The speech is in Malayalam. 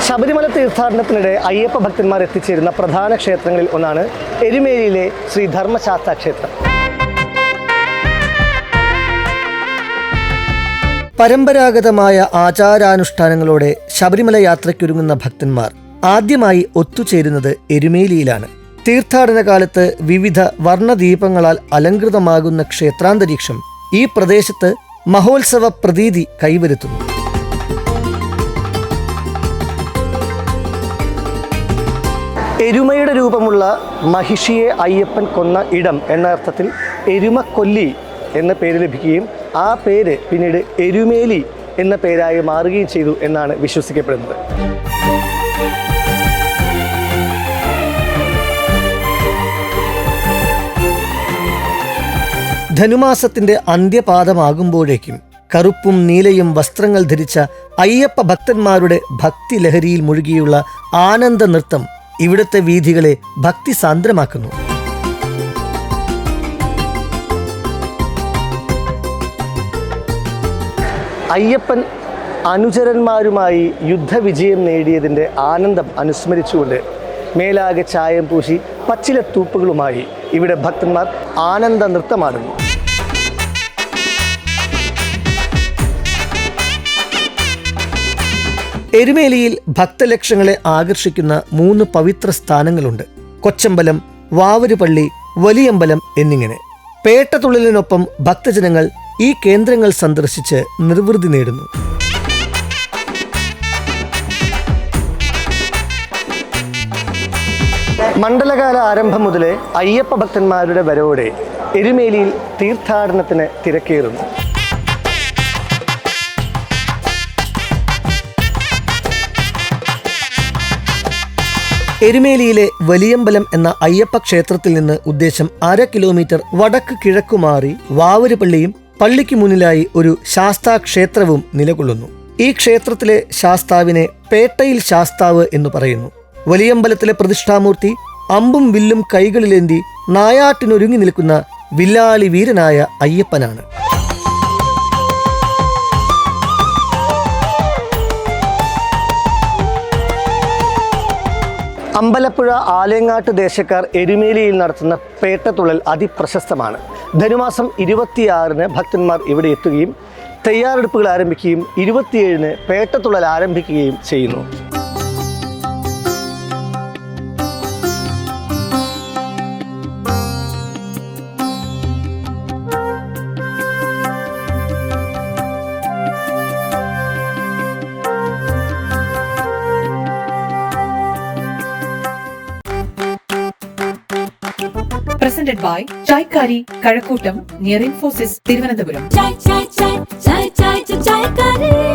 ശബരിമല തീർത്ഥാടനത്തിനിടെ അയ്യപ്പ ഭക്തന്മാർ എത്തിച്ചേരുന്ന പ്രധാന ക്ഷേത്രങ്ങളിൽ ഒന്നാണ് എരുമേലിയിലെ ശ്രീ ധർമ്മശാസ്ത്ര ക്ഷേത്രം. പരമ്പരാഗതമായ ആചാരാനുഷ്ഠാനങ്ങളോടെ ശബരിമല യാത്രയ്ക്കൊരുങ്ങുന്ന ഭക്തന്മാർ ആദ്യമായി ഒത്തുചേരുന്നത് എരുമേലിയിലാണ്. തീർത്ഥാടന കാലത്ത് വിവിധ വർണ്ണദീപങ്ങളാൽ അലങ്കൃതമാകുന്ന ക്ഷേത്രാന്തരീക്ഷം ഈ പ്രദേശത്ത് മഹോത്സവ പ്രതീതി കൈവരുത്തുന്നു. എരുമയുടെ രൂപമുള്ള മഹിഷിയെ അയ്യപ്പൻ കൊന്ന ഇടം എന്ന അർത്ഥത്തിൽ എരുമക്കൊല്ലി എന്ന പേര് ലഭിക്കുകയും ആ പേര് പിന്നീട് എരുമേലി എന്ന പേരായി മാറുകയും ചെയ്തു എന്നാണ് വിശ്വസിക്കപ്പെടുന്നത്. ധനുമാസത്തിന്റെ അന്ത്യപാദമാകുമ്പോഴേക്കും കറുപ്പും നീലയും വസ്ത്രങ്ങൾ ധരിച്ച അയ്യപ്പ ഭക്തന്മാരുടെ ഭക്തിലഹരിയിൽ മുഴുകിയുള്ള ആനന്ദ നൃത്തം ഇവിടുത്തെ വീഥികളെ ഭക്തിസാന്ദ്രമാക്കുന്നു. അയ്യപ്പൻ അനുചരന്മാരുമായി യുദ്ധവിജയം നേടിയതിൻ്റെ ആനന്ദം അനുസ്മരിച്ചുകൊണ്ട് മേലാകെ ചായം പൂശി പച്ചിലത്തൂപ്പുകളുമായി ഇവിടെ ഭക്തന്മാർ ആനന്ദ നൃത്തമാടുന്നു. എരുമേലിയിൽ ഭക്തലക്ഷങ്ങളെ ആകർഷിക്കുന്ന 3 പവിത്ര സ്ഥാനങ്ങളുണ്ട്. കൊച്ചമ്പലം, വാവരുപള്ളി, വലിയമ്പലം എന്നിങ്ങനെ. പേട്ടതുള്ളലിനൊപ്പം ഭക്തജനങ്ങൾ ഈ കേന്ദ്രങ്ങൾ സന്ദർശിച്ച് നിർവൃതി നേടുന്നു. മണ്ഡലകാല ആരംഭം മുതലേ അയ്യപ്പ ഭക്തന്മാരുടെ വരവോടെ എരുമേലിയിൽ തീർത്ഥാടനത്തിന് തിരക്കേറുന്നു. എരുമേലിയിലെ വലിയമ്പലം എന്ന അയ്യപ്പ ക്ഷേത്രത്തിൽ നിന്ന് ഉദ്ദേശം 1/2 കിലോമീറ്റർ വടക്ക് കിഴക്കുമാറി വാവരുപള്ളിയും പള്ളിക്ക് മുന്നിലായി ഒരു ശാസ്താക്ഷേത്രവും നിലകൊള്ളുന്നു. ഈ ക്ഷേത്രത്തിലെ ശാസ്താവിനെ പേട്ടയിൽ ശാസ്താവ് എന്ന് പറയുന്നു. വലിയമ്പലത്തിലെ പ്രതിഷ്ഠാമൂർത്തി അമ്പും വില്ലും കൈകളിലേന്തി നായാട്ടിനൊരുങ്ങി നിൽക്കുന്ന വില്ലാളി വീരനായ അയ്യപ്പനാണ്. അമ്പലപ്പുഴ ആലങ്ങാട്ട് ദേശക്കാർ എരുമേലിയിൽ നടത്തുന്ന പേട്ടതുള്ളൽ അതിപ്രശസ്തമാണ്. ധനുമാസം 26-ന് ഭക്തന്മാർ ഇവിടെ എത്തുകയും തയ്യാറെടുപ്പുകൾ ആരംഭിക്കുകയും 27-ന് പേട്ടതുള്ളൽ ആരംഭിക്കുകയും ചെയ്യുന്നു. Presented by Chaikari, Kazhakkottam, near Infosys, Thiruvananthapuram. Chai, chai, chai, chai, chai, chai, Chaikari.